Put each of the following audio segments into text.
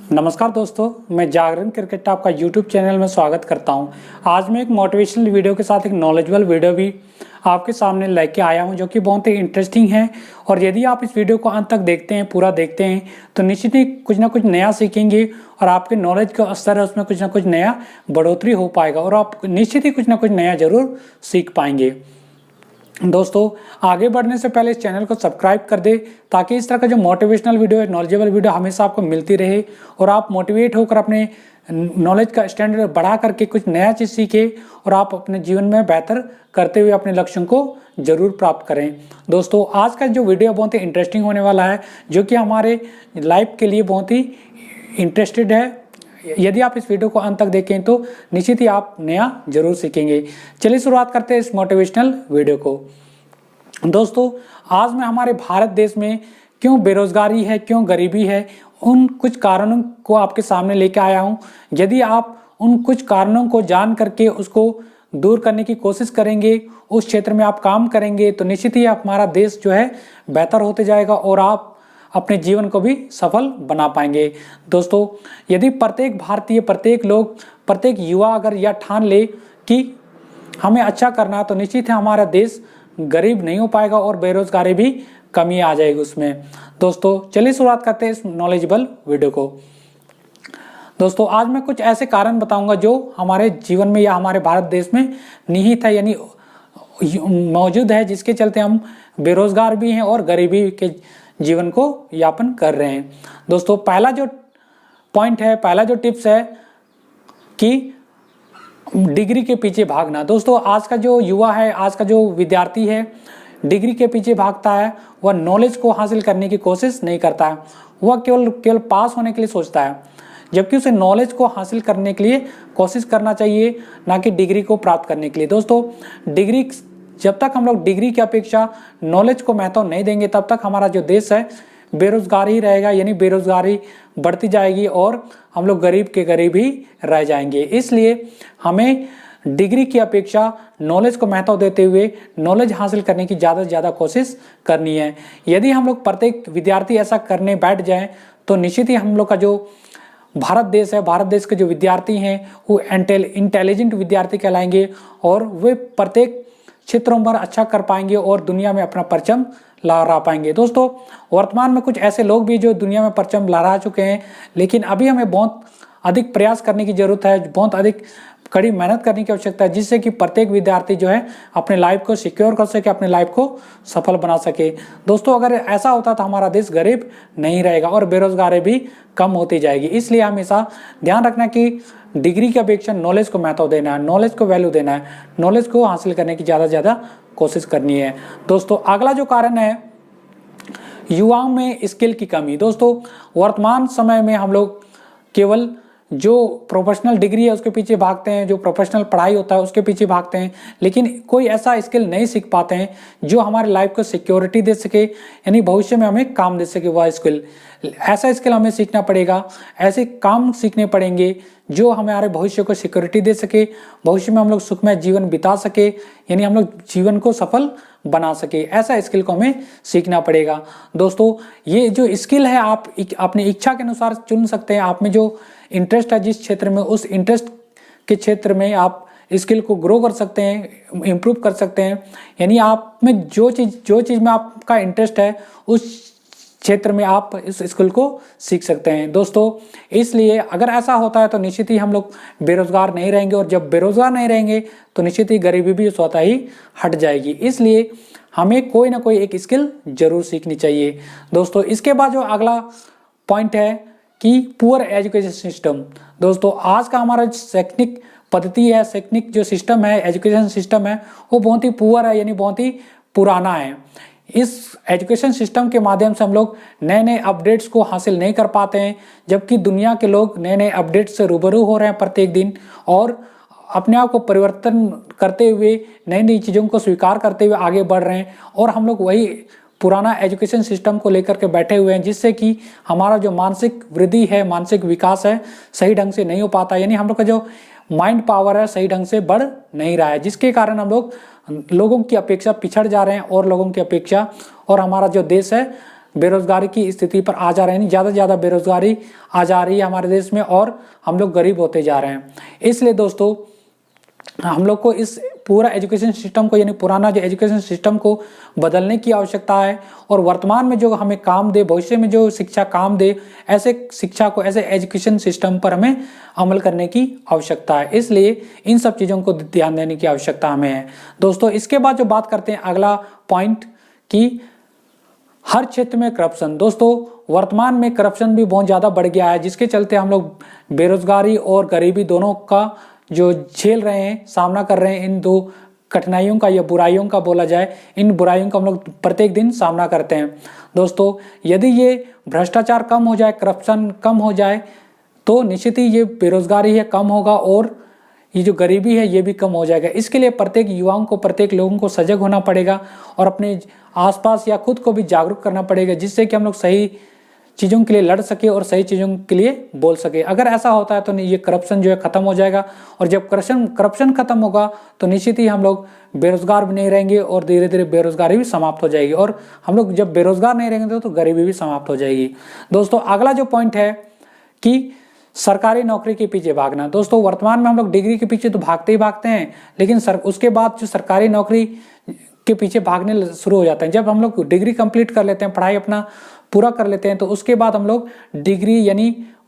नमस्कार दोस्तों, मैं जागरण क्रिकेट आपका यूट्यूब चैनल में स्वागत करता हूं। आज मैं एक मोटिवेशनल वीडियो के साथ एक नॉलेजेबल वीडियो भी आपके सामने लेके आया हूं, जो कि बहुत ही इंटरेस्टिंग है। और यदि आप इस वीडियो को अंत तक देखते हैं, पूरा देखते हैं, तो निश्चित ही कुछ ना कुछ नया सीखेंगे और आपके नॉलेज का स्तर है उसमें कुछ ना कुछ नया बढ़ोतरी हो पाएगा और आप निश्चित ही कुछ ना कुछ नया जरूर सीख पाएंगे। दोस्तों, आगे बढ़ने से पहले इस चैनल को सब्सक्राइब कर दे ताकि इस तरह का जो मोटिवेशनल वीडियो है, नॉलेजेबल वीडियो हमेशा आपको मिलती रहे और आप मोटिवेट होकर अपने नॉलेज का स्टैंडर्ड बढ़ा करके कुछ नया चीज़ सीखे और आप अपने जीवन में बेहतर करते हुए अपने लक्ष्यों को जरूर प्राप्त करें। दोस्तों, आज का जो वीडियो बहुत ही इंटरेस्टिंग होने वाला है, जो कि हमारे लाइफ के लिए बहुत ही इंटरेस्टेड है। यदि आप इस वीडियो को अंत तक देखें तो निश्चित ही आप नया जरूर सीखेंगे। चलिए शुरुआत करते हैं इस मोटिवेशनल वीडियो को। दोस्तों, आज मैं हमारे भारत देश में क्यों बेरोजगारी है, क्यों गरीबी है, उन कुछ कारणों को आपके सामने लेके आया हूं। यदि आप उन कुछ कारणों को जान करके उसको दूर करने की कोशिश करेंगे, उस क्षेत्र में आप काम करेंगे, तो निश्चित ही हमारा देश जो है बेहतर होते जाएगा और आप अपने जीवन को भी सफल बना पाएंगे। दोस्तों, यदि प्रत्येक भारतीय, प्रत्येक लोग, प्रत्येक युवा अगर यह ठान ले कि हमें अच्छा करना है, तो निश्चित है हमारा देश गरीब नहीं हो पाएगा और बेरोजगारी भी कमी आ जाएगी उसमें। दोस्तों, चलिए शुरुआत करते हैं इस नॉलेजेबल वीडियो को। दोस्तों, आज मैं कुछ ऐसे कारण बताऊंगा जो हमारे जीवन में या हमारे भारत देश में निहित है, यानी मौजूद है, जिसके चलते हम बेरोजगार भी हैं और गरीबी के जीवन को यापन कर रहे हैं। दोस्तों, पहला जो पॉइंट है, पहला जो टिप्स है कि डिग्री के पीछे भागना। दोस्तों, आज का जो युवा है, आज का जो विद्यार्थी है, डिग्री के पीछे भागता है। वह नॉलेज को हासिल करने की कोशिश नहीं करता है, वह केवल पास होने के लिए सोचता है, जबकि उसे नॉलेज को हासिल करने के लिए कोशिश करना चाहिए, ना कि डिग्री को प्राप्त करने के लिए। दोस्तों, डिग्री, जब तक हम लोग डिग्री की अपेक्षा नॉलेज को महत्व नहीं देंगे, तब तक हमारा जो देश है बेरोजगार ही रहेगा, यानी बेरोजगारी बढ़ती जाएगी और हम लोग गरीब के गरीब ही रह जाएंगे। इसलिए हमें डिग्री की अपेक्षा नॉलेज को महत्व देते हुए नॉलेज हासिल करने की ज़्यादा से ज़्यादा कोशिश करनी है। यदि हम लोग प्रत्येक विद्यार्थी ऐसा करने बैठ जाएं, तो निश्चित ही हम लोग का जो भारत देश है, भारत देश के जो विद्यार्थी हैं वो इंटेलिजेंट विद्यार्थी कहलाएंगे और वे प्रत्येक क्षेत्रों पर अच्छा कर पाएंगे और दुनिया में अपना परचम लहरा पाएंगे। दोस्तों, वर्तमान में कुछ ऐसे लोग भी जो दुनिया में परचम लहरा चुके हैं, लेकिन अभी हमें बहुत अधिक प्रयास करने की जरूरत है, बहुत अधिक कड़ी मेहनत करने की आवश्यकता है, जिससे कि प्रत्येक विद्यार्थी जो है अपने लाइफ को सिक्योर कर सके, अपने लाइफ को सफल बना सके। दोस्तों, अगर ऐसा होता तो हमारा देश गरीब नहीं रहेगा और बेरोजगारी भी कम होती जाएगी। इसलिए हमेशा ध्यान रखना कि डिग्री की अपेक्षा नॉलेज को महत्व देना है, नॉलेज को वैल्यू देना है, नॉलेज को हासिल करने की ज़्यादा से ज़्यादा कोशिश करनी है। दोस्तों, अगला जो कारण है युवाओं में स्किल की कमी। दोस्तों, वर्तमान समय में हम लोग केवल जो प्रोफेशनल डिग्री है उसके पीछे भागते हैं, जो प्रोफेशनल पढ़ाई होता है उसके पीछे भागते हैं, लेकिन कोई ऐसा स्किल नहीं सीख पाते हैं जो हमारे लाइफ को सिक्योरिटी दे सके, यानी भविष्य में हमें काम दे सके। वह स्किल, ऐसा स्किल हमें सीखना पड़ेगा, ऐसे काम सीखने पड़ेंगे जो हमारे भविष्य को सिक्योरिटी दे सके, भविष्य में हम लोग सुखमय जीवन बिता सके, यानी हम लोग जीवन को सफल बना सके। ऐसा स्किल को हमें सीखना पड़ेगा। दोस्तों, ये जो स्किल है आप अपनी इच्छा के अनुसार चुन सकते हैं। आप में जो इंटरेस्ट है जिस क्षेत्र में, उस इंटरेस्ट के क्षेत्र में आप स्किल को ग्रो कर सकते हैं, इम्प्रूव कर सकते हैं। यानी आप में जो चीज़ में आपका इंटरेस्ट है उस क्षेत्र में आप इस स्किल को सीख सकते हैं। दोस्तों, इसलिए अगर ऐसा होता है तो निश्चित ही हम लोग बेरोजगार नहीं रहेंगे और जब बेरोजगार नहीं रहेंगे तो निश्चित ही गरीबी भी स्वतः ही हट जाएगी। इसलिए हमें कोई ना कोई एक स्किल जरूर सीखनी चाहिए। दोस्तों, इसके बाद जो अगला पॉइंट है कि पुअर एजुकेशन सिस्टम। दोस्तों, आज का हमारा शैक्षणिक पद्धति है, शैक्षणिक जो सिस्टम है, एजुकेशन सिस्टम है, वो बहुत ही पुअर है, यानी बहुत ही पुराना है। इस एजुकेशन सिस्टम के माध्यम से हम लोग नए नए अपडेट्स को हासिल नहीं कर पाते हैं, जबकि दुनिया के लोग नए नए अपडेट से रूबरू हो रहे हैं प्रत्येक दिन और अपने आप को परिवर्तन करते हुए नई नई चीज़ों को स्वीकार करते हुए आगे बढ़ रहे हैं और हम लोग वही पुराना एजुकेशन सिस्टम को लेकर के बैठे हुए हैं, जिससे कि हमारा जो मानसिक वृद्धि है, मानसिक विकास है, सही ढंग से नहीं हो पाता। यानी हम लोग का जो माइंड पावर है सही ढंग से बढ़ नहीं रहा है, जिसके कारण हम लोगों की अपेक्षा पिछड़ जा रहे हैं और लोगों की अपेक्षा और हमारा जो देश है बेरोजगारी की स्थिति पर आ जा रहे हैं। ज़्यादा से ज़्यादा बेरोजगारी आ जा रही है हमारे देश में और हम लोग गरीब होते जा रहे हैं। इसलिए दोस्तों हम लोग को इस पूरा एजुकेशन सिस्टम को, यानी पुराना जो एजुकेशन सिस्टम को बदलने की आवश्यकता है और वर्तमान में जो हमें काम दे, भविष्य में जो शिक्षा काम दे, ऐसे शिक्षा को, ऐसे एजुकेशन सिस्टम पर हमें अमल करने की आवश्यकता है। इसलिए इन सब चीज़ों को ध्यान देने की आवश्यकता हमें है। दोस्तों इसके बाद जो बात करते हैं अगला पॉइंट कि हर क्षेत्र में करप्शन। दोस्तों वर्तमान में करप्शन भी बहुत ज़्यादा बढ़ गया है, जिसके चलते हम लोग बेरोजगारी और गरीबी दोनों का जो झेल रहे हैं, सामना कर रहे हैं। इन दो कठिनाइयों का या बुराइयों का बोला जाए, इन बुराइयों का हम लोग प्रत्येक दिन सामना करते हैं। दोस्तों यदि ये भ्रष्टाचार कम हो जाए, करप्शन कम हो जाए, तो निश्चित ही ये बेरोजगारी है कम होगा और ये जो गरीबी है ये भी कम हो जाएगा। इसके लिए प्रत्येक युवाओं को, प्रत्येक लोगों को सजग होना पड़ेगा और अपने आसपास या खुद को भी जागरूक करना पड़ेगा, जिससे कि हम लोग सही चीज़ों के लिए लड़ सके और सही चीज़ों के लिए बोल सके। अगर ऐसा होता है तो ये करप्शन जो है खत्म हो जाएगा और जब करप्शन खत्म होगा तो निश्चित ही हम लोग बेरोजगार भी नहीं रहेंगे और धीरे धीरे बेरोजगारी भी समाप्त हो जाएगी और हम लोग जब बेरोजगार नहीं रहेंगे तो गरीबी भी समाप्त हो जाएगी। दोस्तों अगला जो पॉइंट है कि सरकारी नौकरी के पीछे भागना। दोस्तों वर्तमान में हम लोग डिग्री के पीछे तो भागते ही भागते हैं, लेकिन उसके बाद जो सरकारी नौकरी के पीछे भागने शुरू हो जाते हैं। जब हम लोग डिग्री कंप्लीट कर लेते हैं, पढ़ाई अपना पूरा कर लेते हैं, तो उसके बाद हम लोग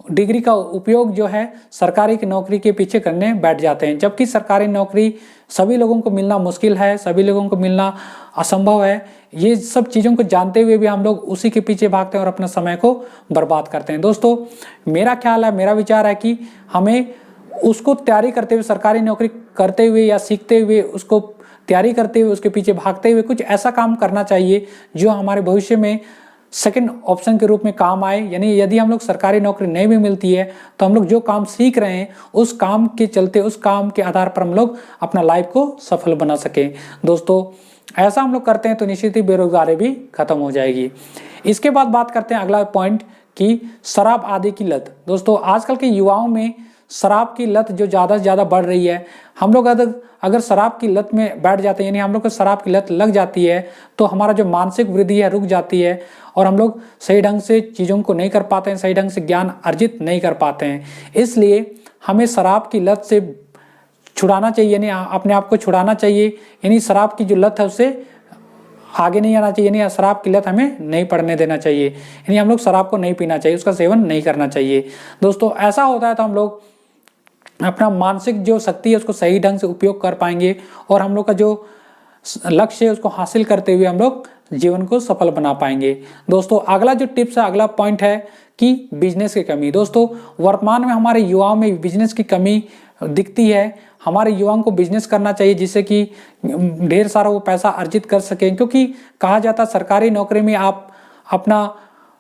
डिग्री का उपयोग जो है सरकारी की नौकरी के पीछे करने बैठ जाते हैं, जबकि सरकारी नौकरी सभी लोगों को मिलना मुश्किल है, सभी लोगों को मिलना असंभव है। ये सब चीज़ों को जानते हुए भी हम लोग उसी के पीछे भागते हैं और अपना समय को बर्बाद करते हैं। दोस्तों मेरा ख्याल है, मेरा विचार है कि हमें उसको तैयारी करते हुए, सरकारी नौकरी करते हुए या सीखते हुए, उसको तैयारी करते हुए, उसके पीछे भागते हुए कुछ ऐसा काम करना चाहिए जो हमारे भविष्य में सेकंड ऑप्शन के रूप में काम आए। यानी यदि हम लोग सरकारी नौकरी नहीं भी मिलती है तो हम लोग जो काम सीख रहे हैं उस काम के चलते, उस काम के आधार पर हम लोग अपना लाइफ को सफल बना सकें। दोस्तों ऐसा हम लोग करते हैं तो निश्चित ही बेरोजगारी भी खत्म हो जाएगी। इसके बाद बात करते हैं अगला पॉइंट कि शराब आदि की लत। दोस्तों आजकल के युवाओं में शराब की लत जो ज़्यादा से ज़्यादा बढ़ रही है। हम लोग अगर शराब की लत में बैठ जाते हैं, यानी हम लोग को शराब की लत लग जाती है, तो हमारा जो मानसिक वृद्धि है रुक जाती है और हम लोग सही ढंग से चीज़ों को नहीं कर पाते हैं, सही ढंग से ज्ञान अर्जित नहीं कर पाते हैं। इसलिए हमें शराब की लत से छुड़ाना चाहिए, यानी अपने आप को छुड़ाना चाहिए। यानी शराब की जो लत है उससे आगे नहीं आना चाहिए, यानी शराब की लत हमें नहीं पड़ने देना चाहिए। यानी हम लोग शराब को नहीं पीना चाहिए, उसका सेवन नहीं करना चाहिए। दोस्तों ऐसा होता है तो हम लोग अपना मानसिक जो शक्ति है उसको सही ढंग से उपयोग कर पाएंगे और हम लोग का जो लक्ष्य है उसको हासिल करते हुए हम लोग जीवन को सफल बना पाएंगे। दोस्तों अगला जो टिप्स है, अगला पॉइंट है कि बिजनेस की कमी। दोस्तों वर्तमान में हमारे युवाओं में बिजनेस की कमी दिखती है। हमारे युवाओं को बिजनेस करना चाहिए जिससे कि ढेर सारा वो पैसा अर्जित कर सकें, क्योंकि कहा जाता है सरकारी नौकरी में आप अपना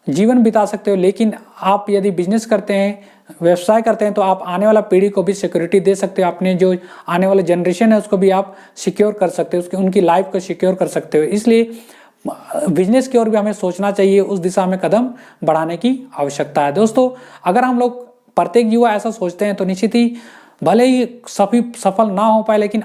जीवन बिता सकते हो, लेकिन आप यदि बिजनेस करते हैं, व्यवसाय करते हैं, तो आप आने वाला पीढ़ी को भी सिक्योरिटी दे सकते हो, अपने जो आने वाले जनरेशन है उसको भी आप सिक्योर कर सकते हो, उनकी लाइफ को सिक्योर कर सकते हो। इसलिए बिजनेस की ओर भी हमें सोचना चाहिए, उस दिशा में कदम बढ़ाने की आवश्यकता है। दोस्तों अगर हम लोग प्रत्येक युवा ऐसा सोचते हैं तो निश्चित ही भले ही सफल ना हो पाए, लेकिन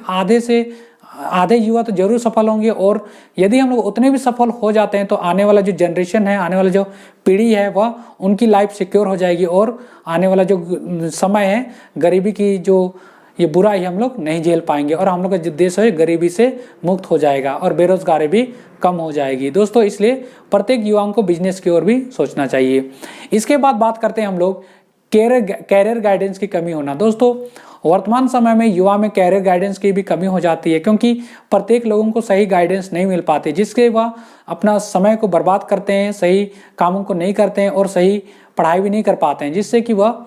आधे युवा तो जरूर सफल होंगे। और यदि हम लोग उतने भी सफल हो जाते हैं तो आने वाला जो जनरेशन है, आने वाला जो पीढ़ी है, वह उनकी लाइफ सिक्योर हो जाएगी और आने वाला जो समय है, गरीबी की जो ये बुराई हम लोग नहीं झेल पाएंगे और हम लोग का जो देश है गरीबी से मुक्त हो जाएगा और बेरोजगारी भी कम हो जाएगी। दोस्तों इसलिए प्रत्येक युवाओं को बिजनेस की ओर भी सोचना चाहिए। इसके बाद बात करते हैं हम लोग कैरियर गाइडेंस की कमी होना। दोस्तों वर्तमान समय में युवा में कैरियर गाइडेंस की भी कमी हो जाती है, क्योंकि प्रत्येक लोगों को सही गाइडेंस नहीं मिल पाती, जिसके वह अपना समय को बर्बाद करते हैं, सही कामों को नहीं करते हैं और सही पढ़ाई भी नहीं कर पाते हैं, जिससे कि वह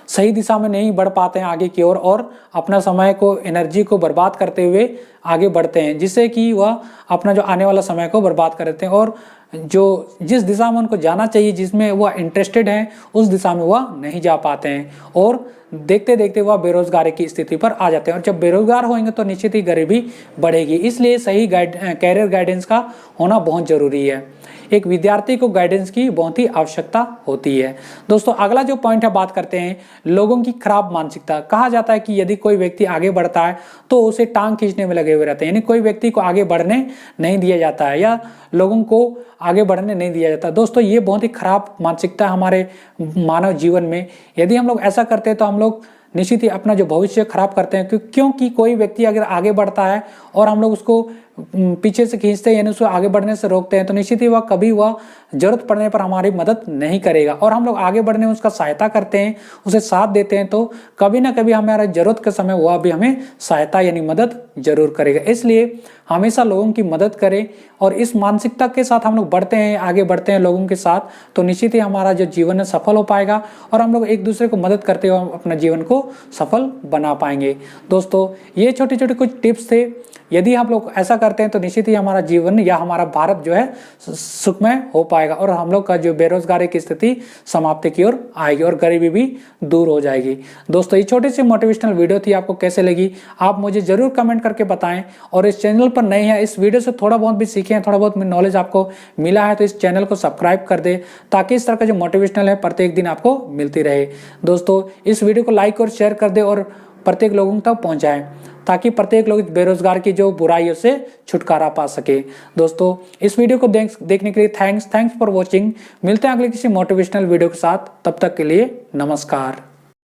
सही दिशा में नहीं बढ़ पाते हैं आगे की ओर और अपना समय को, एनर्जी को बर्बाद करते हुए आगे बढ़ते हैं, जिससे कि वह अपना जो आने वाला समय को बर्बाद कर देते हैं और जो जिस दिशा में उनको जाना चाहिए, जिसमें वह इंटरेस्टेड हैं, उस दिशा में वह नहीं जा पाते हैं और देखते देखते वह बेरोजगारी की स्थिति पर आ जाते हैं। और जब बेरोजगार होंगे तो निश्चित ही गरीबी बढ़ेगी। इसलिए सही कैरियर गाइडेंस का होना बहुत जरूरी है। एक विद्यार्थी को गाइडेंस की बहुत ही आवश्यकता होती है। दोस्तों अगला जो पॉइंट है, बात करते हैं लोगों की खराब मानसिकता। कहा जाता है कि यदि कोई व्यक्ति आगे बढ़ता है तो उसे टांग खींचने में लगे हुए रहते हैं, यानी कोई व्यक्ति को आगे बढ़ने नहीं दिया जाता है या लोगों को आगे बढ़ने नहीं दिया जाता। दोस्तों ये बहुत ही खराब मानसिकता है हमारे मानव जीवन में। यदि हम लोग ऐसा करते हैं तो हम लोग निश्चित ही अपना जो भविष्य खराब करते हैं, क्योंकि कोई व्यक्ति अगर आगे बढ़ता है और हम लोग उसको पीछे से खींचते हैं यानी उसको आगे बढ़ने से रोकते हैं, तो निश्चित ही वह जरूरत पड़ने पर हमारी मदद नहीं करेगा। और हम लोग आगे बढ़ने में उसका सहायता करते हैं, उसे साथ देते हैं, तो कभी ना कभी हमारा जरूरत के समय वह भी हमें सहायता यानी मदद जरूर करेगा। इसलिए हमेशा लोगों की मदद करें और इस मानसिकता के साथ हम लोग बढ़ते हैं, आगे बढ़ते हैं लोगों के साथ, तो निश्चित ही हमारा जो जीवन है सफल हो पाएगा और हम लोग एक दूसरे को मदद करते हुए अपना जीवन को सफल बना पाएंगे। दोस्तों ये छोटे छोटे कुछ टिप्स थे, यदि हम लोग ऐसा करते हैं तो निश्चित ही हमारा जीवन या हमारा भारत जो है सुखमय हो पाएगा और हम लोग का जो बेरोजगारी की स्थिति समाप्ति की ओर आएगी और गरीबी भी दूर हो जाएगी। दोस्तों ये छोटी सी मोटिवेशनल वीडियो थी, आपको कैसे लगी आप मुझे जरूर कमेंट करके बताएं। और इस चैनल पर नए हैं, इस वीडियो से थोड़ा बहुत भी सीखे हैं, थोड़ा बहुत नॉलेज आपको मिला है, तो इस चैनल को सब्सक्राइब कर दे ताकि इस तरह का जो मोटिवेशनल है प्रत्येक दिन आपको मिलती रहे। दोस्तों इस वीडियो को लाइक और शेयर कर दे और प्रत्येक लोगों तक पहुंचाएं ताकि प्रत्येक लोग बेरोजगार की जो बुराइयों से छुटकारा पा सके। दोस्तों इस वीडियो को देखने के लिए थैंक्स फॉर वॉचिंग। मिलते हैं अगले किसी मोटिवेशनल वीडियो के साथ, तब तक के लिए नमस्कार।